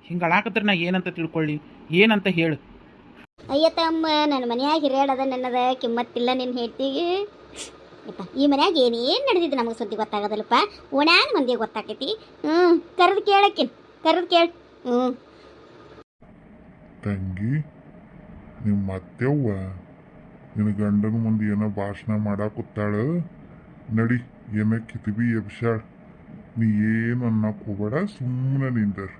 ಹಿಂಗೆ ಅಳಾಕತ್ರ ನಾ ಏನಂತ ತಿಳ್ಕೊಳ್ಳಿ, ಏನಂತ ಹೇಳು. ಅಯ್ಯ ತಮ್ಮ, ನನ್ನ ಮನ್ಯಾಗ ಹಿರಿಯಾಡದ ನನ್ನದ ಕಿಮ್ಮತ್ತಿಲ್ಲ ನಿನ್ನ ಹೆಂಡತಿಗೆ. ಈ ಮನ್ಯಾಗ ಏನೇನು ನಡೆದಿದ್ದು ನಮಗೆ ಸುದ್ದಿ ಗೊತ್ತಾಗೋದಲ್ಲಪ್ಪ, ಓಣ್ಯಾನ ಮಂದಿಗೆ ಗೊತ್ತಾಕೈತಿ. ಕರೆದು ಕೇಳಕ್ಕಿನ್, ಕರೆದು ಕೇಳ. ತಂಗಿ, ನಿಮ್ಮ ಅತ್ತೆವ್ವ ನಿನ್ನ ಗಂಡನ ಮುಂದೆ ಏನೋ ಭಾಷಣ ಮಾಡಾಕುತ್ತಾಳ. ನಡಿ, ಏನ ಕಿತಿಬಿ ಎಬ್ಸಾಳ. ನೀ ಏನು ಅನ್ನಕ್ಕೆ ಹೋಗಬೇಡ, ಸುಮ್ಮನೆ ನಿಂದರ್.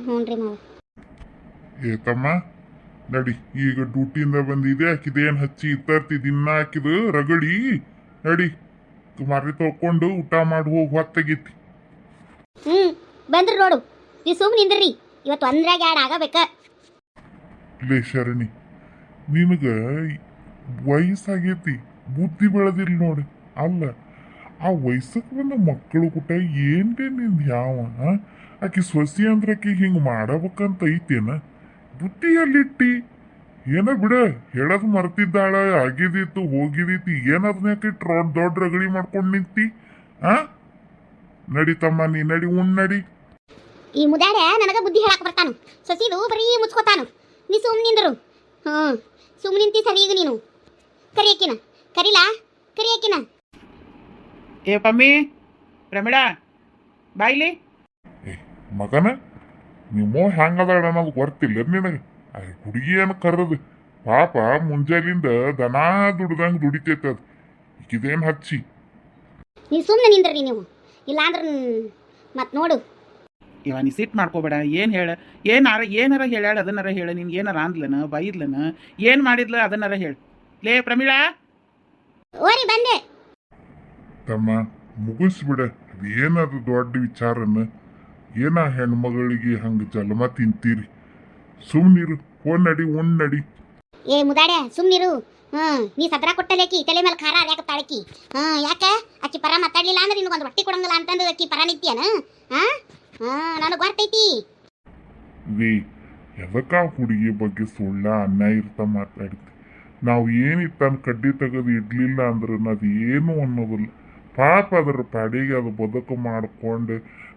ಹ್ಞೂ ರೀ ಮಾವ. ಏತಮ್ಮ, ನಡಿ, ಈಗ ಡ್ಯೂಟಿಯಿಂದ ಬಂದಿದೆ. ಆಕಿದೇನು ಹಚ್ಚಿ ಇತ್ತರ್ತಿ ದಿನ ಹಾಕಿದು ರಗಡಿ. ನಡಿ, ಮಾರಿ ತೊಳ್ಕೊಂಡು ಊಟ ಮಾಡಿ ಹೋಗಿ ಹೊತ್ತಾಗೈತಿ. ಬಂದ್ರಿ ನೋಡು, ನೀವು ಸುಮ್ಮನೆ ನಿಂದ್ರಿ. ಇವತ್ತು ಒಂದ್ರಾಗ ಎರಡು ಆಗಬೇಕ. ಲೇ ಶರಣಿ, ನಿನಗ ವಯಸ್ಸಾಗೈತಿ, ಬುದ್ಧಿ ಬೆಳೆದಿಲ್ಲ ನೋಡಿ. ಅಲ್ಲ, ಆ ವಯಸ್ಸಕ್ಕೆ ಬಂದ ಮಕ್ಕಳು ಕೂಟ ಏನ್ರಿ ನಿಂದ ಯಾವ ಆಕಿ ಸೊಸಿ ಅಂದ್ರೆ ಆಕಿ ಹಿಂಗೆ ಮಾಡಬೇಕಂತ ಐತೇನ? ಬುದ್ಧಿ ಎಲ್ಲಿಟ್ಟಿ? ಏನ ಬಿಡ, ಹೇಳೋದು ಮರ್ತಿದ್ದಾಳ. ಆಗಿದಿತ್ತು ಹೋಗಿದೈತಿ, ಏನದನ್ನ ದೊಡ್ಡ ರಗಡಿ ಮಾಡ್ಕೊಂಡು ನಿಂತಿ. ನಡಿತಮ್ಮ, ನೀ ನಡಿ, ನಡಿ. ಈ ಮುದಾಡ ನನಗ ಬುದ್ಧಿ ಹೇಳಕ್ ಬರ್ತಾನು. ಸಸಿದು ಬರೀ ಮುಚ್ಕೋತಾನು. ನೀ ಸುಮ್ಮನೆ ನಿಂದರು. ಸುಮ್ಮನೆ ನಿಂತಿ ಸರಿ. ಈಗ ನೀನು ಕರಿಯಕಿನ ಕರಿಲಾ, ಕರಿಯಕಿನ. ಏ ಪಮ್ಮಿ, ಪ್ರಮಿಳಾ, ಬಾಯ್ಲಿ. ಮಗನ, ನಿಮ್ಮ ಹೆಂಗದಾಳ ಅನ್ನೋದು ಗೊತ್ತಿಲ್ಲ ನಿನಗೆ. ಹುಡುಗಿ ಏನು ಕರ್ರದು ಪಾಪ, ಮುಂಜಾಲಿಂದ ದನ ದುಡ್ದಂಗೆ ದುಡಿತೈತೆ ಅದು. ಈಗಿದೇನು ಹಚ್ಚಿ. ನೀವು ಸುಮ್ಮನೆ ನಿಂದ್ರಿ ನೀವು, ಇಲ್ಲಾಂದ್ರೆ ಮತ್ತೆ ನೋಡು. ಇವ ನೀ ಸಿಟ್ಟು ಮಾಡ್ಕೋಬೇಡ. ಏನು ಹೇಳ, ಏನಾರ ಹೇಳ್ಯಾಳ ಅದನ್ನಾರ ಹೇಳ. ನಿನ್ಗೆ ಏನಾರ ಅಂದ್ಲನ, ಬೈದ್ಲನ, ಏನು ಮಾಡಿದ್ಲ ಅದನ್ನಾರ ಹೇಳ. ಲೇ ಪ್ರಮಿಳಾ. ಓರಿ ಬಂದೆ. ತಮ್ಮ, ಮುಗಿಸ್ಬಿಡ. ಅದೇನದು ದೊಡ್ಡ ವಿಚಾರನ? ಏನ ಹೆಣ್ಮಗಳಿಗೆ ಹಂಗೆ ಜನ್ಮ ತಿಂತೀರಿ? ಸುಮ್ನಿರು, ನಡಿ, ನಡಿ. ಏ ಮುದಾಡೆ, ಸುಮ್ನಿರು. ನೀ ಸದ್ರ ಕೊಟ್ಟಲೇಕಿ ತಲೆ ಮೇಲೆ ಖಾರ ಅದ್ಯಾಕತ್ತಾಳಕಿ. ಯಾಕ ಅಕ್ಕಿ ಪರ ಮಾತಾಡ್ಲಿಲ್ಲ ಅಂದ್ರೆ ನಿನಗೊಂದು ರೊಟ್ಟಿ ಕೊಡಂಗಿಲ್ಲ ಅಂತಂದು ಅಕ್ಕಿ ಪರ ನಿತ್ಯನ? ನನಗೆ ಗೊತ್ತೈತಿ. ರೀ, ಎದಕ್ಕ ಹುಡುಗಿ ಬಗ್ಗೆ ಸುಳ್ಳ ಅನ್ಯಾಯ ಇರ್ತ ಮಾತಾಡ್ತಿ. ನಾವು ಏನಿತ್ತಾನ ಕಡ್ಡಿ ತೆಗೆದು ಇಡ್ಲಿಲ್ಲ ಅಂದ್ರೆ ಅದು ಏನು ಅನ್ನೋದಿಲ್ಲ. ಪಾಪ ಅದ್ರ ಪಾಡಿಗೆ ಅದು ಬದುಕು ಮಾಡ್ಕೊಂಡು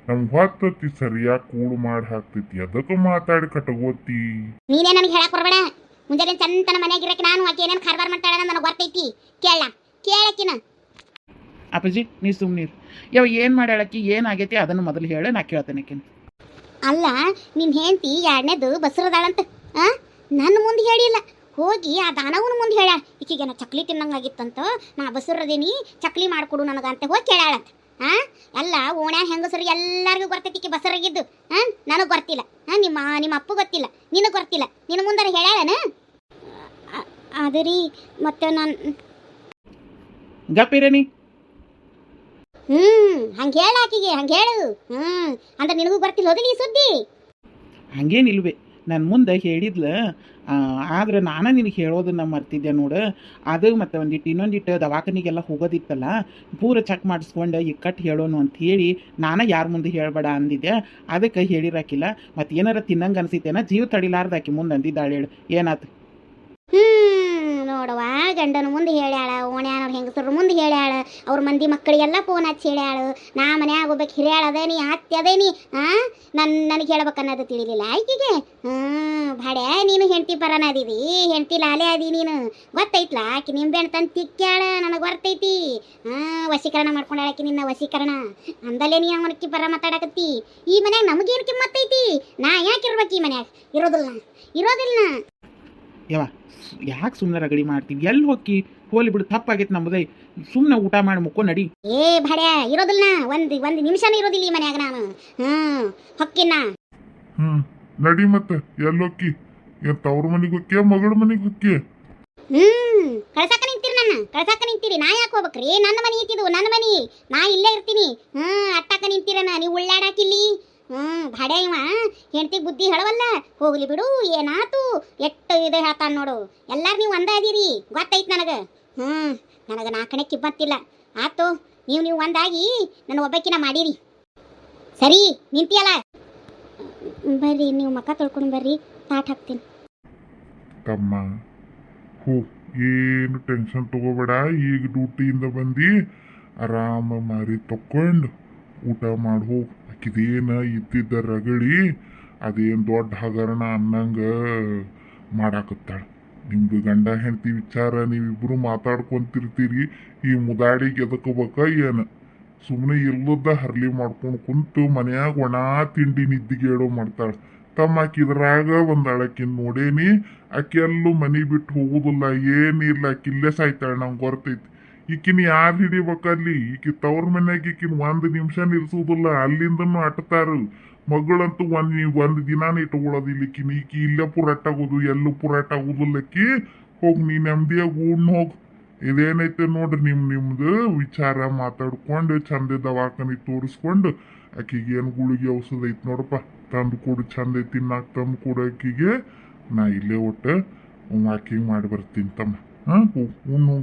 ನಮ್ಗೆ ಹೊತ್ತತಿ ಸರಿಯಾಗಿ ಕೂಡು ಮಾಡಿ ಹಾಕ್ತೈತಿ. ಅದಕ್ಕೆ ಮಾತಾಡಿ ಕಟ್ಕೋತಿ. ನೀನೇ ನನಗೆ ಹೇಳಕ್ ಬರಬೇಡ. ಮುಂಜಾನೆ ಚಂತನ ಮನೆಯಾಗ ಇರಕ್ಕೆ ನಾನು ಆಕೆ ಏನೇನು ಖಾರ್ಬಾರ್ ಮಾಡ್ತಾಳ ನನಗೆ ಗೊತ್ತೈತಿ. ಕೇಳಕ್ಕಿನ. ಅಪ್ಪಾಜಿ, ನೀ ಸುಮ್ಮನಿರು. ಏನು ಮಾಡ್ಯಾಳಕ್ಕಿ, ಏನಾಗೈತಿ ಅದನ್ನು ಮೊದಲು ಹೇಳ, ನಾ ಕೇಳ್ತೇನೆಕಿನ. ಅಲ್ಲ, ನಿನ್ನ ಹೆಂಡತಿ ಎರಡನೇದು ಬಸರದಾಳಂತ ನನ್ನ ಮುಂದೆ ಹೇಳಿಲ್ಲ. ಹೋಗಿ ಆ ದಾನವನ ಮುಂದೆ ಹೇಳ, ಈಕಿಗೆ ನಾ ಚಕ್ಲಿ ತಿನ್ನಂಗಾಗಿತ್ತಂತ, ನಾ ಬಸರದೇನಿ, ಚಕ್ಲಿ ಮಾಡಿಕೊಡು ನನಗಂತ ಹೋಗಿ ಕೇಳಾಳಂತ. ಎಲ್ಲ ಓಣ್ಯಾಗ ಹೆಂಗಸರು ಎಲ್ಲರಿಗೂ ಗೊತ್ತೈತಿ ಈಕಿ ಬಸರಾಗಿದ್ದು. ನನಗೆ ಗೊತ್ತಿಲ್ಲ. ನಿಮ್ಮ ಅಪ್ಪು ಗೊತ್ತಿಲ್ಲ, ನಿನಗೆ ಗೊತ್ತಿಲ್ಲ. ನಿನ್ನ ಮುಂದಾರ ಹೇಳ್ಯಾಳನ? ಅದು ರೀ, ಮತ್ತೆ ನಾನು ಗಪ್ಪಿರೇನಿ. ಹಂಗೆ ಹೇಳ ಆಕಿಗೆ, ಹಂಗೆ ಹೇಳು. ಅಂದ್ರೆ ನಿನಗೂ ಬರ್ತಿಲ್ಲ ಹೋದಿಲ್ಲ ಈ ಸುದ್ದಿ? ಹಂಗೇನಿಲ್ವೇ, ನನ್ನ ಮುಂದೆ ಹೇಳಿದ್ಲ. ಆದ್ರೆ ನಾನು ನಿನಗೆ ಹೇಳೋದನ್ನ ಮರ್ತಿದ್ದೆ ನೋಡು. ಅದು ಮತ್ತು ಇನ್ನೊಂದಿಟ್ಟು ದವಾಖಾನಿಗೆಲ್ಲ ಹೋಗೋದಿತ್ತಲ್ಲ, ಪೂರ ಚೆಕ್ ಮಾಡಿಸ್ಕೊಂಡು ಇಕ್ಕಟ್ಟು ಹೇಳೋನು ಅಂಥೇಳಿ ನಾನು ಯಾರ ಮುಂದೆ ಹೇಳಬೇಡ ಅಂದಿದ್ದೆ. ಅದಕ್ಕೆ ಹೇಳಿರಾಕಿಲ್ಲ. ಮತ್ತು ಏನಾರ ತಿನ್ನಂಗೆ ಅನಿಸಿತೇನ, ಜೀವ ತಡಿಲಾರ್ದಾಕಿ ಮುಂದೆ ಅಂದಿದ್ದಾಳೆ. ಹೇಳು, ಏನಾಯ್ತು? ನೋಡವ್ವ, ಗಂಡನ ಮುಂದೆ ಹೇಳ್ಯಾಳ, ಓಣ್ಯಾನವ್ರ ಹೆಂಗಸರ ಮುಂದೆ ಹೇಳ್ಯಾಳ, ಅವ್ರ ಮಂದಿ ಮಕ್ಕಳಿಗೆಲ್ಲ ಫೋನ್ ಹಚ್ಚಿ ಹೇಳ್ಯಾಳು. ನಾ ಮನ್ಯಾಗ ಹೋಗ್ಬೇಕು, ಹಿರಿಯಾಳ ಅದೇನಿ, ಅತ್ತಿ ಅದೇನಿ. ನನಗೆ ಹೇಳ್ಬೇಕನ್ನೋದು ತಿಳಿಲಿಲ್ಲ ಆಯ್ಕೆಗೆ. ಭಾಡೆ, ನೀನು ಹೆಂಡತಿ ಪರನ ಅದೀವಿ, ಹೆಂಡತಿ ಲಾಲೆ ಅದಿ ನೀನು. ಗೊತ್ತೈತ್ಲಾ ಆಕಿ ನಿಂಬೆಣ್ಣು ತಂದು ತಿಕ್ಕ್ಯಾಳ, ನನಗೆ ಗೊತ್ತೈತಿ. ವಶೀಕರಣ ಮಾಡ್ಕೊಂಡಾಳ ಆಕಿ ನಿನ್ನ, ವಶೀಕರಣ ಅಂದಲೇ ನೀ ಅವನಕ್ಕಿ ಪರ ಮಾತಾಡಕತ್ತಿ. ಈ ಮನ್ಯಾಗ ನಮಗೇನು ಕಿಮ್ಮತ್ತೈತಿ? ನಾ ಯಾಕಿರ್ಬೇಕು ಈ ಮನ್ಯಾಗ? ಇರೋದಿಲ್ಲ. ಯವ್ವ, ಯಾಕೆ ಸುಮ್ಮನೆ ರಗಡಿ ಮಾಡ್ತೀವಿ? ಎಲ್ಲಿ ಹೋಗಿ ಹೋಲಿ ಬಿಡು, ತಪ್ಪಾಗೈತೆ ನಮ್ಮದೇ. ಸುಮ್ಮನೆ ಊಟ ಮಾಡಿ ಮುಕ್ಕೋ, ನಡಿ. ಏ ಭಾಡ್ಯ, ಇರೋದಿಲ್ಲ. ಒಂದು ನಿಮಿಷನೂ ಇರೋದಿಲ್ಲ ಈ ಮನ್ಯಾಗ ನಾನು. ಹೊಕ್ಕಿನ. ನಡಿ. ಮತ್ತೆ ಎಲ್ಲೋಕ್ಕಿ? ತವ್ರ ಮನೆಗೆ ಹೊಕ್ಕಿಯ, ಮಗಳ ಮನೆಗೆ ಹೊಕ್ಕಿಯ? ಕಳ್ಸಾಕ ನಿಂತೀರಿ. ನಾ ಯಾಕೆ ಹೋಗ್ಬೇಕ್ರಿ? ನನ್ನ ಮನೆ ಇತ್ತಿದು, ನನ್ನ ಮನೆ. ನಾ ಇಲ್ಲೇ ಇರ್ತೀನಿ. ಅಟ್ಟಾಕ ನಿಂತೀರನ ನೀವು ಉಳ್ಳಾಡಾಕಿಲ್ಲಿ. ಭಾಡ್ಯ ಇವ ಹೆಂಡತಿಗೆ ಬುದ್ಧಿ ಹೇಳವಲ್ಲ. ಹೋಗ್ಲಿ ಬಿಡು, ಏನಾತು, ಎಷ್ಟು ಇದು ಹೇಳ್ತಾನೆ ನೋಡು. ಎಲ್ಲಾರು ನೀವು ಒಂದ ಅದೀರಿ, ಗೊತ್ತೈತಿ ನನಗೆ. ನನಗೆ ನಾಲ್ಕನೇ ಕಿಮ್ಮತ್ತಿಲ್ಲ. ಆತು, ನೀವು ಒಂದಾಗಿ ನನ್ನ ಒಬ್ಬಕಿನ ಮಾಡಿರಿ. ಸರಿ, ನಿಂತಿಯಲ್ಲ. ಬರ್ರಿ, ನೀವು ಮಕ್ಕ ತೊಳ್ಕೊಂಡು ಬರ್ರಿ, ತಾಟ್ ಹಾಕ್ತೀನಿ. ತಮ್ಮ, ಏನು ಟೆನ್ಷನ್ ತಗೋಬೇಡ. ಈಗ ಡ್ಯೂಟಿಯಿಂದ ಬಂದು ಆರಾಮ ಮಾರಿ ತಕ್ಕೊಂಡು ಊಟ ಮಾಡಿ ಹೋಗಿ. ಆಕಿದೇನ ಇದ್ದಿದ್ದ ರಗಳಿ ಅದೇನು ದೊಡ್ಡ ಹಗರಣ ಅನ್ನಂಗ ಮಾಡಾಕತ್ತಾಳ. ನಿಮ್ದು ಗಂಡ ಹೆಂಡತಿ ವಿಚಾರ ನೀವಿಬ್ರು ಮಾತಾಡ್ಕೊಂತಿರ್ತೀರಿ, ಈ ಮುದಾಡಿಗೆ ಎದಕಬೇಕ ಏನು? ಸುಮ್ಮನೆ ಇಲ್ಲದ ಹರ್ಲಿ ಮಾಡ್ಕೊಂಡು ಕುಂತು ಮನ್ಯಾಗ ಒಣ ತಿಂಡಿ ನಿದ್ದಿಗೇಡೋ ಮಾಡ್ತಾಳ. ತಮ್ಮ ಆಕಿ ಇದ್ರಾಗ ಒಂದಾಳಕಿನ್ ನೋಡೇನಿ, ಆಕಿ ಎಲ್ಲೂ ಮನಿ ಬಿಟ್ಟು ಹೋಗುದಿಲ್ಲ, ಏನಿಲ್ಲ, ಆಕಿ ಇಲ್ಲೇ ಸಾಯ್ತಾಳ. ನಂಗೆ ಗೊತ್ತೈತಿ. ಈಕಿನ ಯಾರು ಹಿಡಿಬೇಕಲ್ಲಿ? ಈಕಿ ತವ್ರ ಮನ್ಯಾಗ ಈಕಿನ 1 ನಿಮಿಷ ನಿಲ್ಸುದಿಲ್ಲ, ಅಲ್ಲಿಂದನೂ ಅಟ್ತಾರ. ಮಗಳಂತೂ ಒಂದ್ ದಿನಾನ ಇಟ್ಕೊಳ್ಳೋದಿಲ್ಲ ಈಕಿನ. ಈಕಿ ಇಲ್ಲೇ ಪುರಾಟ ಆಗೋದು, ಎಲ್ಲೂ ಪುರಾಟ ಆಗುದಿಲ್ಲಕ್ಕಿ. ಹೋಗಿ ನೀ ನೆಮ್ಮದಿಯಾಗ ಊಡ್ನ ಹೋಗ್. ಇದೇನೈತೆ ನೋಡ್ರಿ ನಿಮ್ದು ವಿಚಾರ ಮಾತಾಡ್ಕೊಂಡು ಚಂದ ದವಾಖಾನಿ ತೋರಿಸ್ಕೊಂಡು ಆಕಿಗೆ ಏನು ಗುಳಿಗೆ ಔಷಧ ಐತಿ ನೋಡಪ್ಪ ತಂದು ಕೊಡು, ಚಂದ ಐತಿ ತಿನ್ನಾಕ ತಂದು ಕೊಡು ಆಕಿಗೆ. ನಾ ಇಲ್ಲೇ ಒಟ್ಟು ವಾಕಿಂಗ್ ಮಾಡಿ ಬರ್ತೀನಿ ತಮ್ಮ. ಉಣ್ಣು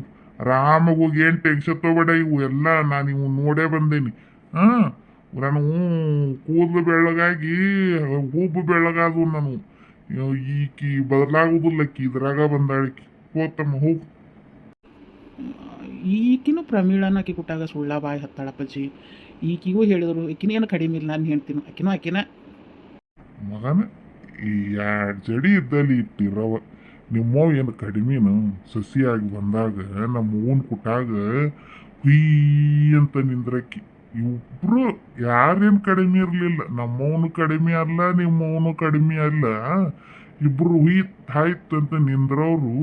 ಆರಾಮಾಗಿ ಹೋಗಿ, ಏನು ಟೆನ್ಷನ್ ತಗೋಬೇಡ. ಇವು ಎಲ್ಲ ನಾನು ಇವು ನೋಡೇ ಬಂದೇನಿ. ನಾನು ಕೂದಲು ಬೆಳ್ಳಗಾಗಿ ಹೂಬು ಬೆಳ್ಳಗಾದವು ನಾನು. ಈಕಿ ಬದಲಾಗುದಿಲ್ಲಕ್ಕಿ, ಇದ್ರಾಗ ಬಂದಾಳಿಕಿ. ಹೋತಮ್ಮ ಹೋಗು. ಈಕಿನೂ ಪ್ರಮೀಳನ ಆಕಿ ಕೊಟ್ಟಾಗ ಸುಳ್ಳ ಬಾಯಿ ಹತ್ತಾಳಪ್ಪಜ್ಜಿ. ಈಕಿಗೂ ಹೇಳಿದ್ರು, ಈಕಿನೇನು ಕಡಿಮೆ ಇಲ್ಲ ನಾನು ಹೇಳ್ತೀನಿ. ಆಕಿನ ಮಗನ ಈ 2 ಜಡಿ ಇದ್ದಲ್ಲಿ ಇಟ್ಟಿರವ. ನಿಮ್ಮವ್ ಏನು ಕಡಿಮೆನು? ಸಸಿಯಾಗಿ ಬಂದಾಗ ನಮ್ಮ ಹೂನ್ ಕುಟ್ಟಾಗ ಹುಯ್ ಅಂತ ನಿಂದ್ರಕ್ಕಿ. ಇಬ್ರು ಯಾರೇನು ಕಡಿಮೆ ಇರಲಿಲ್ಲ. ನಮ್ಮವನು ಕಡಿಮೆ ಅಲ್ಲ, ನಿಮ್ಮವನು ಕಡಿಮೆ ಅಲ್ಲ. ಇಬ್ರು ಹುಯ್ತಾಯ್ತು ಅಂತ ನಿಂದ್ರವ್ರು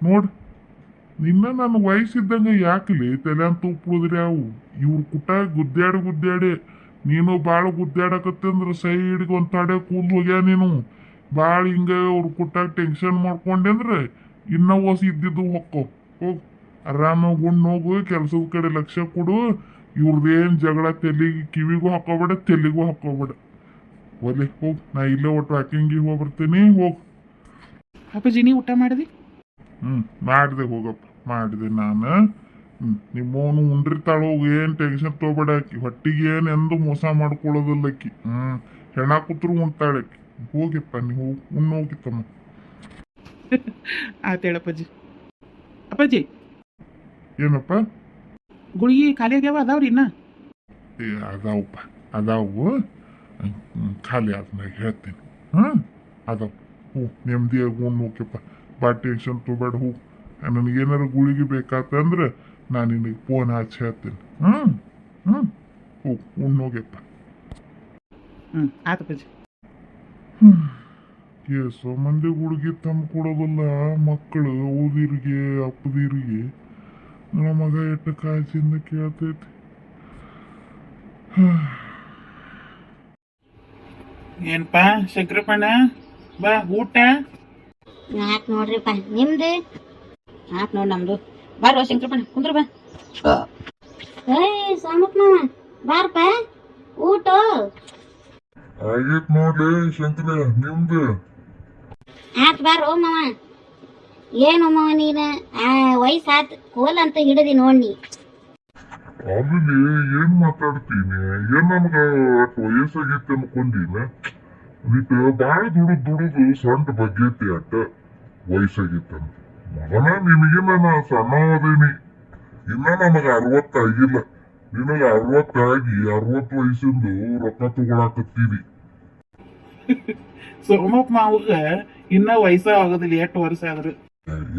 ನೋಡ್. ನಿನ್ನ ನನ್ನ ವಯಸ್ಸಿದ್ದಂಗೆ ಯಾಕಲಿ ತಲೆ ಅಂತ ಉಪ್ಪುಳಿದ್ರಿ ಅವು. ಇವ್ರು ಕುಟ್ಟಾಗ ಗುದ್ದಾಡಿ ನೀನು ಭಾಳ ಗುದ್ದಾಡಕತ್ತಂದ್ರೆ ಸೈಡ್ಗೆ ಒಂದು ತಡೆ ಕೂದ್ ಹೋಗ್ಯಾ ನೀನು. ಭಾಳ ಹಿಂಗೆ ಅವ್ರು ಕುಟ್ಟಾಗ ಟೆನ್ಷನ್ ಮಾಡ್ಕೊಂಡೆ ಅಂದ್ರೆ ಇನ್ನೂ ಹೊಸ ಇದ್ದಿದ್ದು ಹೊಕ್ಕೋ. ಹೋಗಿ ಆರಾಮಾಗಿ ಉಣ್ಣು ಹೋಗು, ಕೆಲಸದ ಕಡೆ ಲಕ್ಷ್ಯ ಕೊಡು. ಇವ್ರದ್ದೇನು ಜಗಳ ಕಿವಿಗೂ ಹಾಕೋಬೇಡ, ತೆಲಿಗೂ ಹಾಕೋಬೇಡ. ಒಲೆ ಹೋಗಿ, ನಾ ಇಲ್ಲೇ ಒಟ್ಟು ವಾಕಿಂಗಿಗೆ ಹೋಗಿ ಬರ್ತೀನಿ. ಹೋಗಿ. ಅಪ್ಪಾಜಿ ನೀ ಊಟ ಮಾಡಿದಿ? ಮಾಡಿದೆ ಹೋಗಪ್ಪ, ಮಾಡಿದೆ ನಾನು. ನಿಮ್ಮವನು ಉಂಡ್ರಿತಾಳ ಹೋಗಿ, ಏನು ಟೆನ್ಷನ್ ತೊಗೊಬೇಡ. ಆಕಿ ಹೊಟ್ಟಿಗೆ ಏನು ಎಂದು ಮೋಸ ಮಾಡ್ಕೊಳ್ಳೋದಿಲ್ಲ ಆಕಿ. ಹೆಣ ಕೂತ್ರು ಉಣ್ತಾಳೆ ಆಕಿ. ಹೋಗಿಪ್ಪ ನೀವು ಹೋಗಿತ್ತಮ್ಮ. ಆತೇಳಪ್ಪಾಜಿ. ಅಪ್ಪಾಜಿ ಏನಪ್ಪ? ಗುಳಿಗೆ ಖಾಲಿ ಆಗ್ಯಾವ ಅದಾವ್ರಿ ಇನ್ನ? ಅದಾವಪ್ಪ, ಅದಾವು. ಖಾಲಿ ಆದ್ಮೇಲೆ ಹೇಳ್ತೀನಿ. ಅದಾವ. ನೆಮ್ಮದಿಯಾಗಿ ಉಣ್ಣು ಹೋಗ್ಯಪ್ಪ. ಭಾಳ ಟೆನ್ಷನ್ ತೊಗೊಬೇಡ. ಹೋಗು. ನನಗೇನಾರು ಗುಳಿಗೆ ಬೇಕಾತಂದ್ರೆ ನಾನು ನಿನಗೆ ಫೋನ್ ಹಚ್ಚಿ ಹೇಳ್ತೀನಿ. ಹೋಗು, ಉಣ್ಣು ಹೋಗ್ಯಪ್ಪ. ಆತಪ್ಪಾಜಿ. ಎಷ್ಟೋ ಮಂದಿ ಗುಳಿಗೆ ತಂದು ಕೊಡೋದಿಲ್ಲ ಮಕ್ಕಳು, ಓದಿರಿಗೆ ಅಪ್ಪದಿರಿಗೆ. ನನ್ನ ಮಗ ಎಷ್ಟು ಕಾಳಜಿಯಿಂದ ಕೇಳ್ತೈತಿ. ಏನಪ್ಪ ಶಂಕರಪ್ಪಣ್ಣ, ಬಾ ಊಟ. ಆತ್ ನೋಡ್ರಿಪ್ಪ, ನಿಮ್ದು ಆತ್ ನೋಡ್ ನಮ್ದು. ಬಾರೋ ಶಂಕರಪ್ಪಣ್ಣ ಕುಂದ್ರ ಬಾ. ಸೋಮಪ್ಪ ಮಾವ ಬಾರಪ್ಪ, ಊಟ ಆಗೈತ್ ನೋಡ್ಲಿ ಶಂಕರ, ನಿಮ್ದು ಆತ್ ಬಾರೋ ಮಾವ. ಏನು ಮಾವ ನೀನು ವಯಸ್ಸಾತ್ ಕೋಲ್ ಅಂತ ಹಿಡಿದಿ ನೋಡ್ನಿ. ಅಲ್ಲಿ ಏನ್ ಮಾತಾಡ್ತೀನಿ? ಏನ್ ನಮ್ಗ ಅಟ್ ವಯಸ್ಸಾಗೈತಿ ಅನ್ಕೊಂಡಿನ? ಇಟ್ಟು ಬಾಳ ದುಡುದು ಸಣ್ಣ ಬಗ್ಗೈತಿ ಅಟ್ಟ ವಯಸ್ಸಾಗೈತೆ. ಮಗನ ನಿನಗಿನ್ನ ನಾ ಸಣ್ಣವದೇನಿ. ಇನ್ನ ನಮಗ 60 ಆಗಿಲ್ಲ. ನಿನಗ 60 ಆಗಿ 60 ವಯಸ್ಸಿಂದು ರೊಕ್ಕ ತಗೊಳಕತ್ತೀವಿ. ಸೋಮಪ್ಪ ಮಾವಗ ಇನ್ನ ವಯಸ್ಸ ಆಗೋದಿಲ್ಲ, 8 ವರ್ಷ ಆದ್ರು.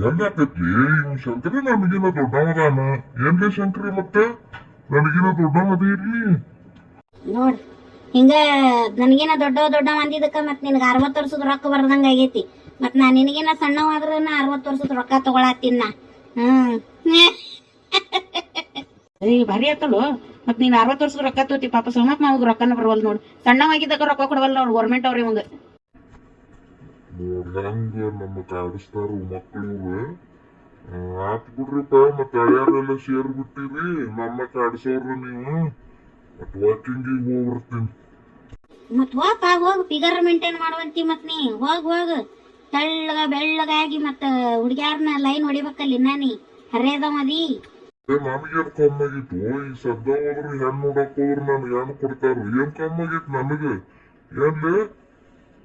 ಎಲ್ಲಾಕತ್ಲಿ ಇವ್ ಶಂಕರಿ ನನಗಿನ್ನ ದೊಡ್ಡವದಾನ. ಏನ್ರಿ ಶಂಕರಿ ಮತ್ತೆ ನನಗಿನ್ನ ದೊಡ್ಡವದ ಇರ್ಲಿ ನೋಡ್. ಹಿಂಗ ನನಗೇನ ದೊಡ್ಡ ಅಂದಿದ್ದಕ್ಕ ಮತ್ ನಿನಗ 60 ವರ್ಷದ ರೊಕ್ಕ ಬರ್ದಂಗ ಆಗೈತಿ. ಮತ್ ನಾ ನಿನಗೇನ ಸಣ್ಣವಾದ್ರ 60 ವರ್ಷದ ರೊಕ್ಕ ತಗೊಳತ್ತೀನ. ಭಾರಿ ಆತಳು. ಮತ್ ನೀನ್ 60 ವರ್ಷದ ರೊಕ್ಕ ತೋತಿ. ಪಾಪ ಸೋಮಪ್ಪ ಮಾವಗ್ ರೊಕ್ಕನ ಬರವಲ್ ನೋಡ್. ಸಣ್ಣವಾಗಿದ್ದಾಗ ರೊಕ್ಕ ಕೊಡವಲ್ಲ ನೋಡ್ ಗೌರ್ಮೆಂಟ್ ಅವ್ರಿ ಅವಂಗ. ಹೆಂಗ ನಮ್ಮ ಕಾಡಿಸ್ತಾರ ಮಕ್ಕಳು. ಆತ್ ಬಿಡ್ರಿಪ್ಪ, ಮತ್ತೆ ಹಳೆಯರೆಲ್ಲ ಸೇರ್ ಬಿಟ್ಟಿರಿ. ನಮ್ಮ ಕಾಡಿಸೋರ್ನ ನೀವು. ಮತ್ ವಾಕಿಂಗಿಗೆ ಹೋಗ್ಬರ್ತೀನಿ. ಮತ್ ಹೋಗ್ ಫಿಗರ್ ಮೇಂಟೈನ್ ಮಾಡುವಂತಿ. ಮತ್ ನೀ ಹೋಗ್ ತೆಳ್ಳಗ ಬೆಳ್ಳಗಾಗಿ ಮತ್ತ ಹುಡುಗ್ಯಾರನ್ನ ಲೈನ್ ಹೊಡಿಬೇಕಲ್ಲಿ. ನಾನಿ ಹರೇದಮದಿ ನನಗೇನ್ ಕಮ್ಮಾಗಿತ್ತು? ಈ ಸದ್ದ ಹೋದ್ರು ಹೆಣ್ಣು ನೋಡಕ್ ಹೋದ್ರು ನನ್ಗೆ ಹೆಣ್ಣು ಕೊಡ್ತಾರ. ಏನ್ ಕಮ್ಮಾಗಿತ್ತು ನನಗ? ಏನ್ಲೇ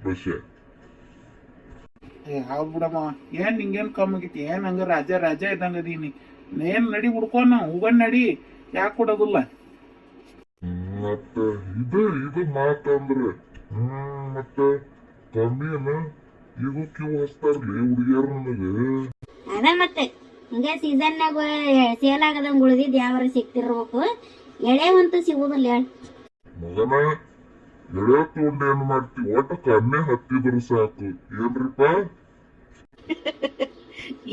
ಬಸ್ಸೆ? ಹೌದ್ ಬಿಡಮ್ಮ, ಏನ್ ನಿಂಗೇನ್ ಕಮ್ಮಿ ಆಗೈತಿ? ಏನ್ ಹಂಗ ರಾಜ ಇದ್ದಂಗ ಅದೀನಿ. ಏನ್ ನಡಿ ಹುಡ್ಕೋನ ಹೋಗನ್ ನಡಿ, ಯಾಕೆ ಕೊಡೋದಿಲ್ಲ? ಮತ್ತ ಇದು ಮಾತಂದ್ರೆ ಮತ್ತ ಕಮ್ಮಿಯನ ಇದು ಕ್ಯೂ ಹಚ್ತಾರ್ಲಿ ಹುಡುಗಿಯರ್ ನನಗೆ. ಅದ ಮತ್ತೆ ಹಿಂಗೆ ಸೀಸನ್ನಾಗ ಸೇಲ್ ಆಗದಂಗ ಉಳಿದಿದ್ ಯಾವಾರ ಸಿಕ್ತಿರ್ಬೇಕು, ಎಳೆವಂತೂ ಸಿಗುದಿಲ್ಲ ಹೇಳ ಮಗನ. ಎಳೆ ತಗೊಂಡು ಏನ್ ಮಾಡ್ತಿ, ಒಟ್ಟ ಕಮ್ಮಿ ಹತ್ತಿದ್ರು ಸಾಕು ಏನ್ರಿಪ್ಪ.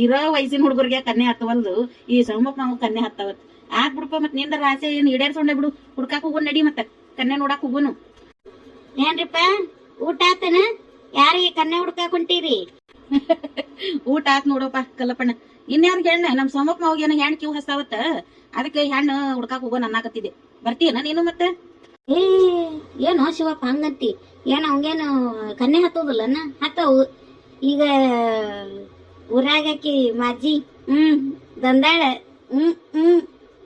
ಇರೋ ವಯಸ್ಸಿನ ಹುಡುಗರಿಗೆ ಕನ್ನೆ ಹತ್ತವಲ್ದು, ಈ ಸೌಮಕ್ ನಾವು ಕನ್ನೆ ಹತ್ತವತ್ ಆಗ್ಬಿಡಪ್ಪ. ಮತ್ ನಿಂದರ ಆಸೆ ಏನ್ ಈಡೇರ್ಸೊಂಡೆ ಬಿಡು, ಹುಡ್ಕಾಕ್ ಹೋಗೋಣ ನಡಿ, ಮತ್ತ ಕನ್ನೆ ನೋಡಾಕ್ ಹೋಗುನು. ಏನ್ರಿಪ್ಪ ಊಟ ಆತನ? ಯಾರಿಗೆ ಕನ್ನೆ ಹುಡ್ಕಾಕ್ ಹೊಂಟೀರಿ? ಊಟ ಆತ್ ನೋಡಪ್ಪ ಕಲ್ಲಪ್ಪಣ್ಣ. ಇನ್ಯಾರಿಗೆ ಹೆಣ್ಣು ನಮ್ ಸೋಮಕ್ ಮಾವಿಗೆ ಏನೋ ಹೆಣ್ಣು ಕ್ಯೂ ಹಸ್ತಾವತ್ತ, ಅದಕ್ಕೆ ಹೆಣ್ಣು ಹುಡ್ಕಾಕ್ ಹೋಗೋಣ ಅನ್ನಾಕತ್ತಿದ್ದೆ. ಬರ್ತೀಯನ ನೀನು ಮತ್ತೆ? ಏ ಏನೋ ಶಿವಪ್ಪ ಹಂಗಂತಿ? ಏನ ಅವಂಗೇನು ಕನ್ನೆ ಹತ್ತೋದಿಲ್ಲನ? ಹತ್ತವು. ಈಗ ಊರಾಗಾಕಿ ಮಾಜಿ ದಂದಾಳ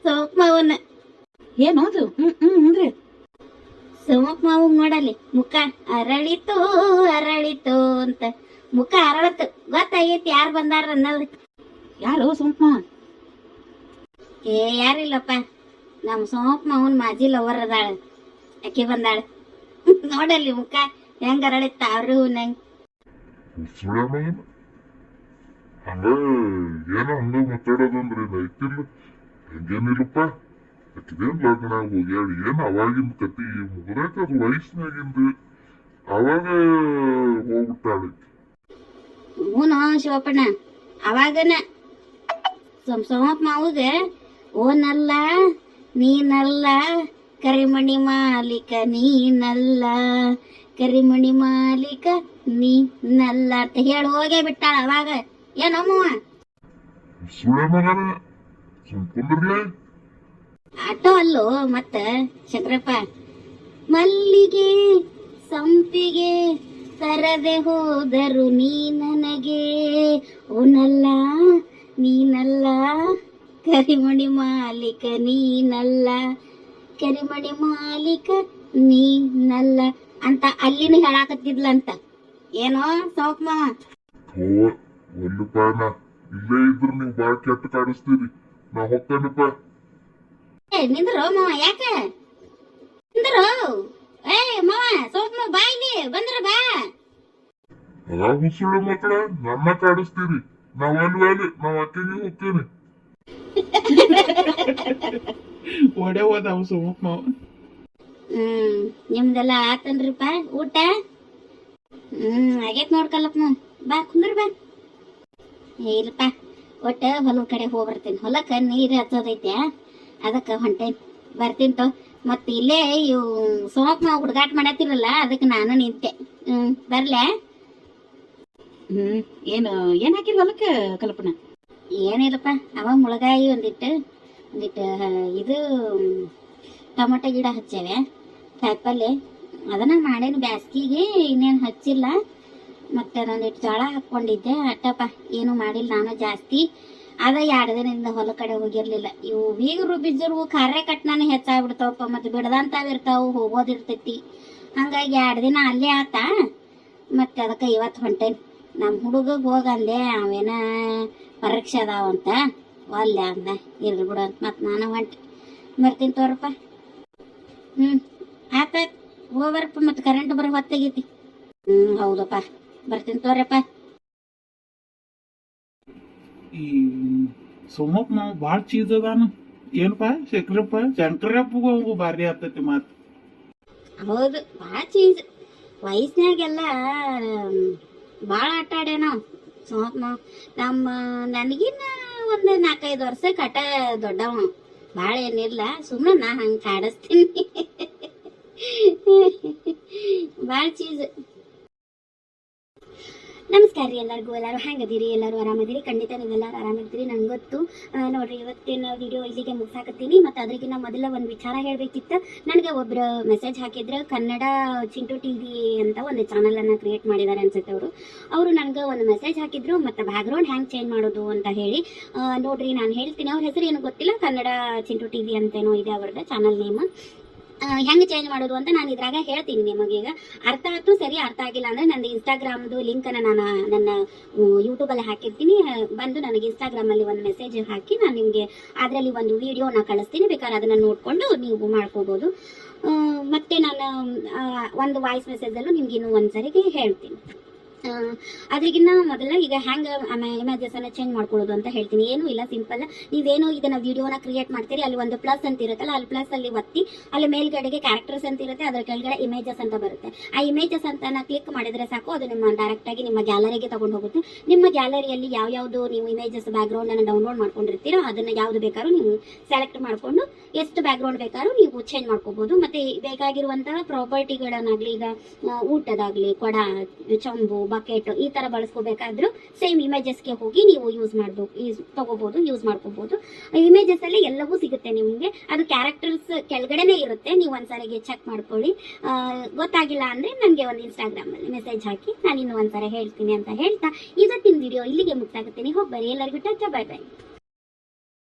ಸೋಮಕ್ ಮಾವನ್ನ. ಏನು ಅದು? ಅಂದ್ರೆ ಸೋಮಕ್ ಮಾವು ನೋಡಲ್ಲಿ ಮುಖ ಅರಳಿತು ಅರಳಿತು ಅಂತ ಮುಖ ಅರಳತ್ತು. ಗೊತ್ತಾಗೈತಿ ಯಾರು ಬಂದಾರ ಅನ್ನೋದು? ಯಾರು ಸೋಮಕ್ ಮಾವ? ಏ ಯಾರಿಲ್ಲಪ್ಪ, ನಮ್ ಸೋಮಕ್ ಮಾವನ್ ಮಾಜಿ ಲವರ್ ಅದಾಳ, ಆಕಿ ಬಂದಾಳ. ನೋಡಲ್ಲಿ ಮುಖ ಹೆಂಗ ಅರಳಿತ್ತ ಅವ್ರು ನಂಗ್. ಸುಳ್ಳ ಮಗನ ಹಂಗ ಏನೋ ಹಂಗ ಮಾತಾಡೋದಂದ್ರೆ ಐತಿಲ್ಲ, ಹಂಗೇನಿಲ್ಲಪ್ಪ. ಅಕ್ಕಿದೇನ್ ಲಗ್ನ ಹೋಗ್ಯಾಳ, ಏನ್ ಅವಾಗಿಂದ ಕತಿ ಮುಗ್ದಾಕ ಅದು ವಯಸ್ಸಿನಾಗಿಂದ ಅವಾಗ ಹೋಗ್ಬಿಟ್ಟಾಳ. ಹೂನೋ ಶಿವಪ್ಪಣ್ಣ, ಅವಾಗನ ಸೋಮಪ್ಪ ಮಾವುಗ ಓನಲ್ಲ ನೀನಲ್ಲ ಕರಿಮಣಿ ಮಾಲೀಕ ನೀನಲ್ಲ, ಕರಿಮಣಿ ಮಾಲೀಕ ನೀನಲ್ಲ ಅಂತ ಹೇಳಿ ಹೋಗೇ ಬಿಟ್ಟಾಳ ಅವಾಗ. ಏನಮ್ಮವ ಸುಳ್ಳ ಮಗನ ಸುಮ್ಕುಂದ್ರಲೇ. ಆಟೋ ಅಲ್ಲೋ ಮತ್ತ ಶಂಕರಪ್ಪ. ಮಲ್ಲಿಗೆ ಸಂಪಿಗೆ ತರದೆ ಹೋದರು ನೀ ನನಗೆ, ಓನಲ್ಲ ನೀನಲ್ಲ ಕರಿಮಣಿ ಮಾಲೀಕ ನೀನಲ್ಲ, ಕರಿಮಣಿ ಮಾಲೀಕ ನೀನಲ್ಲ ಅಂತ ಅಲ್ಲಿನ ಹೇಳಾಕತ್ತಿದ್ಲಂತ. ಏನೋ ಸೌಕ್ ಮಾವ? ಒಲ್ಲಪ್ಪ, ನಾ ಇಲ್ಲೇ ಇದ್ರು ನೀವು ಬಾಳ ಕೆಟ್ಟ ಕಾಣಿಸ್ತೀರಿ, ನಾ ಹೋಗ್ತೇನಪ್ಪ. ನಿಂದ್ರು ಮಾವ, ಯಾಕ ನಿಂದ್ರು? ಏ ಮಾವ ಸೌಕ್ ಮಾವ ಬಾ, ಇಲ್ಲಿ ಬಂದ್ರ ಬಾ. ಹುಸುಳ್ಳ ಮಕ್ಕಳ ನನ್ನ ಕಾಡಿಸ್ತೀರಿ, ನಾವ್ ಅಕ್ಕಿಗೆ ಹೋಗ್ತೇನೆ. ಒಡೆ ಹೋದವು ಸೋಮಕ್ ಮಾವ. ನಿಮ್ದೆಲ್ಲ ಆತನ್ರಿಪ್ಪ ಊಟ? ಆಗೇತ್ ನೋಡ್ಕಲ್ಲಪ್ಪ ಮಾವ, ಬಾ ಕುಂದ್ರ ಬಾ. ಇಲ್ಲಪ್ಪ ಒಟ್ಟ ಹೊಲದ ಕಡೆ ಹೋಗ್ಬರ್ತೇನೆ, ಹೊಲಕ್ಕ ನೀರ್ ಹಚ್ಚೋದೈತೆ, ಅದಕ್ಕ ಹೊಂಟೇನಿ, ಬರ್ತೀನಿ ತೋ. ಮತ್ ಇಲ್ಲೇ ಇವು ಸೋಮಕ್ ಮಾವ ಹುಡುಗಾಟ ಮಾಡತ್ತಿರಲ್ಲ, ಅದಕ್ಕೆ ನಾನು ನಿಂತೆ. ಬರ್ಲೆ? ಏನು ಏನ್ ಹಾಕಿರಿ ಹೊಲಕ್ಕ ಕಲ್ಪನ? ಏನಿಲ್ಲಪ್ಪ, ಅವ ಮುಳಗಾಯಿ ಒಂದಿಟ್ಟು ಇದು ಟೊಮೊಟೊ ಗಿಡ ಹಚ್ಚೇವೆ, ಕಾಯಿಪಲ್ಲೆ ಅದನ್ನ ಮಾಡೇನು ಬ್ಯಾಸ್ಗಿಗೆ, ಇನ್ನೇನು ಹಚ್ಚಿಲ್ಲ. ಮತ್ತೆ ಒಂದಿಟ್ಟು ಜೋಳ ಹಾಕೊಂಡಿದ್ದೆ ಅಟ್ಟಪ್ಪ, ಏನು ಮಾಡಿಲ್ಲ ನಾನು ಜಾಸ್ತಿ. ಅದ 2 ದಿನದಿಂದ ಹೊಲ ಕಡೆ ಹೋಗಿರ್ಲಿಲ್ಲ. ಇವು ಬೀಗರು ಬಿಜ್ಜರು ಕಾರ್ಯ ಕಟ್ನಾನೆ ಹೆಚ್ಚಾಗ್ಬಿಡ್ತಾವಪ್ಪ, ಮತ್ತೆ ಬಿಡದಂತಾವ್ ಇರ್ತಾವು, ಹೋಗೋದಿರ್ತೈತಿ. ಹಂಗಾಗಿ 2 ದಿನ ಅಲ್ಲೇ ಆತ. ಮತ್ತೆ ಅದಕ್ಕೆ ಇವತ್ತು ಹೊಂಟೇನಿ. ನಮ್ಮ ಹುಡುಗಗ್ ಹೋಗಂದೆ, ಅವೇನ ಪರೀಕ್ಷೆ ಅದಾವಂತ, ಒಲ್ಲೆ ಅಂದ. ಇರ್ಲಿ ಬಿಡು ಅಂತ ಮತ್ತೆ ನಾನು ಹೊಂಟೆ. ಬರ್ತೀನಿ ತೋರಪ್ಪ. ಆತಾಯ್ತು, ಹೋಗ್ಬರಪ್ಪ, ಮತ್ತೆ ಕರೆಂಟ್ ಬರೋ ಹೊತ್ತಾಗೈತಿ. ಹೌದಪ್ಪ, ಬರ್ತೀನಿ ತೋರಪ್ಪ. ಈ ಸೋಮಕ್ ಮಾವ ಭಾಳ ಚೀಸ್ ಅದಾನ. ಏನಪ್ಪ ಶಂಕರಪ್ಪಗೂ ಭಾರಿ ಆಗ್ತೈತಿ ಮಾತು. ಹೌದು, ಭಾಳ ಚೀಸ್. ವಯಸ್ಸಿನಾಗೆಲ್ಲ ಭಾಳ ಆಟ ಆಡ್ಯಾನ ಸೋಮಪ್ಪ ಮಾವ. ನನಗಿನ್ನ ಒಂದು 4-5 ವರ್ಷಕ್ಕೆ ಆಟ ದೊಡ್ಡವ, ಭಾಳ ಏನಿಲ್ಲ. ಸುಮ್ಮನೆ ನಾ ಹಂಗೆ ಕಾಡಿಸ್ತೀನಿ. ಭಾಳ ಚೀಸ್. ನಮಸ್ಕಾರ ರೀ ಎಲ್ಲರಿಗೂ. ಎಲ್ಲರೂ ಹೆಂಗದಿರಿ? ಎಲ್ಲರೂ ಆರಾಮದಿರಿ? ಖಂಡಿತ ನೀವೆಲ್ಲರೂ ಆರಾಮಿರ್ತೀರಿ, ನಂಗೆ ಗೊತ್ತು. ನೋಡ್ರಿ, ಇವತ್ತಿನ ವಿಡಿಯೋ ಇಲ್ಲಿಗೆ ಮುಗಿಸಾಕತ್ತೀನಿ. ಮತ್ತು ಅದಕ್ಕಿಂತ ಮೊದಲ ಒಂದು ವಿಚಾರ ಹೇಳಬೇಕಿತ್ತು. ನನಗೆ ಒಬ್ಬರು ಮೆಸೇಜ್ ಹಾಕಿದ್ರು, ಕನ್ನಡ ಚಿಂಟು ಟಿವಿ ಅಂತ ಒಂದು ಚಾನಲನ್ನು ಕ್ರಿಯೇಟ್ ಮಾಡಿದ್ದಾರೆ ಅನ್ಸುತ್ತೆ ಅವರು ನನಗೆ ಒಂದು ಮೆಸೇಜ್ ಹಾಕಿದ್ರು, ಮತ್ತು ಬ್ಯಾಕ್ಗ್ರೌಂಡ್ ಹ್ಯಾಂಗೆ ಚೇಂಜ್ ಮಾಡೋದು ಅಂತ ಹೇಳಿ. ನೋಡ್ರಿ, ನಾನು ಹೇಳ್ತೀನಿ, ಅವ್ರ ಹೆಸರು ಏನು ಗೊತ್ತಿಲ್ಲ, ಕನ್ನಡ ಚಿಂಟು ಟಿವಿ ಅಂತೇನೋ ಇದೆ ಅವ್ರದ್ದು ಚಾನಲ್ ನೇಮ್. ಹೆಂಗೆ ಚೇಂಜ್ ಮಾಡೋದು ಅಂತ ನಾನು ಇದ್ರಾಗ ಹೇಳ್ತೀನಿ ನಿಮಗೆ. ಈಗ ಅರ್ಥ ಆಯ್ತು ಸರಿ, ಅರ್ಥ ಆಗಿಲ್ಲ ಅಂದ್ರೆ ನನ್ನ ಇನ್ಸ್ಟಾಗ್ರಾಮ್ದು ಲಿಂಕನ್ನು ನಾನು ನನ್ನ ಯೂಟ್ಯೂಬಲ್ಲಿ ಹಾಕಿರ್ತೀನಿ. ಬಂದು ನನಗೆ ಇನ್ಸ್ಟಾಗ್ರಾಮಲ್ಲಿ ಒಂದು ಮೆಸೇಜ್ ಹಾಕಿ ನಾನು ನಿಮಗೆ ಅದರಲ್ಲಿ ಒಂದು ವಿಡಿಯೋನ ಕಳಿಸ್ತೀನಿ, ಬೇಕಾದ್ರೆ ಅದನ್ನು ನೋಡಿಕೊಂಡು ನೀವು ಮಾಡ್ಕೋಬೋದು. ಮತ್ತು ನಾನು ಒಂದು ವಾಯ್ಸ್ ಮೆಸೇಜಲ್ಲೂ ನಿಮ್ಗೆ ಇನ್ನೂ ಒಂದು ಸರಿಗೆ ಹೇಳ್ತೀನಿ. ಅದ್ರಿಗಿನ್ನ ಮೊದಲ ಈಗ ಹ್ಯಾಂಗೆ ಇಮೇಜಸನ್ನು ಚೇಂಜ್ ಮಾಡ್ಕೊಳ್ಳೋದು ಅಂತ ಹೇಳ್ತೀನಿ. ಏನೂ ಇಲ್ಲ, ಸಿಂಪಲ್. ನೀವೇನು ಇದನ್ನ ವಿಡಿಯೋನ ಕ್ರಿಯೇಟ್ ಮಾಡ್ತೀರಿ, ಅಲ್ಲಿ ಒಂದು ಪ್ಲಸ್ ಅಂತ ಇರುತ್ತಲ್ಲ, ಅಲ್ಲಿ ಪ್ಲಸ್ ಅಲ್ಲಿ ಒತ್ತಿ ಅಲ್ಲಿ ಮೇಲ್ಗಡೆಗೆ ಕ್ಯಾರೆಕ್ಟರ್ಸ್ ಅಂತ ಇರುತ್ತೆ, ಅದರ ಕೆಳಗಡೆ ಇಮೇಜಸ್ ಅಂತ ಬರುತ್ತೆ. ಆ ಇಮೇಜಸ್ ಅಂತ ಕ್ಲಿಕ್ ಮಾಡಿದ್ರೆ ಸಾಕು, ಅದು ನಿಮ್ಮ ಡೈರೆಕ್ಟ್ ಆಗಿ ನಿಮ್ಮ ಗ್ಯಾಲರಿಗೆ ತಗೊಂಡು ಹೋಗುತ್ತೆ. ನಿಮ್ಮ ಗ್ಯಾಲರಿಯಲ್ಲಿ ಯಾವ್ಯಾವುದು ನೀವು ಇಮೇಜಸ್ ಬ್ಯಾಕ್ಗ್ರೌಂಡ್ ಅನ್ನು ಡೌನ್ಲೋಡ್ ಮಾಡ್ಕೊಂಡಿರ್ತೀರೋ ಅದನ್ನ ಯಾವ್ದು ಬೇಕಾದ್ರೂ ನೀವು ಸೆಲೆಕ್ಟ್ ಮಾಡಿಕೊಂಡು ಎಷ್ಟು ಬ್ಯಾಕ್ಗ್ರೌಂಡ್ ಬೇಕಾದ್ರೂ ನೀವು ಚೇಂಜ್ ಮಾಡ್ಕೋಬಹುದು. ಮತ್ತೆ ಬೇಕಾಗಿರುವಂತಹ ಪ್ರಾಪರ್ಟಿಗಳನ್ನಾಗ್ಲಿ, ಈಗ ಊಟದಾಗ್ಲಿ, ಕೊಡ, ಚಂಬು, ಬಕೆಟ್ ಈ ತರ ಬಳಸ್ಕೋಬೇಕಾದ್ರೂ ಸೇಮ್ ಇಮೇಜಸ್ಗೆ ಹೋಗಿ ನೀವು ಯೂಸ್ ತಗೋಬಹುದು, ಯೂಸ್ ಮಾಡ್ಕೋಬಹುದು. ಇಮೇಜಸ್ ಅಲ್ಲಿ ಎಲ್ಲವೂ ಸಿಗುತ್ತೆ ನಿಮಗೆ. ಅದು ಕ್ಯಾರೆಕ್ಟರ್ಸ್ ಕೆಳಗಡೆನೆ ಇರುತ್ತೆ, ನೀವು ಒಂದ್ಸರಿಗೆ ಚೆಕ್ ಮಾಡ್ಕೊಳ್ಳಿ. ಗೊತ್ತಾಗಿಲ್ಲ ಅಂದ್ರೆ ನನಗೆ ಒಂದು ಇನ್ಸ್ಟಾಗ್ರಾಮ್ ಅಲ್ಲಿ ಮೆಸೇಜ್ ಹಾಕಿ ನಾನು ಇನ್ನೂ ಒಂದ್ಸಲ ಹೇಳ್ತೀನಿ ಅಂತ ಹೇಳ್ತಾ ಇವತ್ತಿನ ವಿಡಿಯೋ ಇಲ್ಲಿಗೆ ಮುಕ್ತಾಗುತ್ತೀನಿ. ಹೋಗ್ಬರಿ, ಎಲ್ಲರಿಗೂ ಟಾಟಾ, ಬೈ ಬೈ.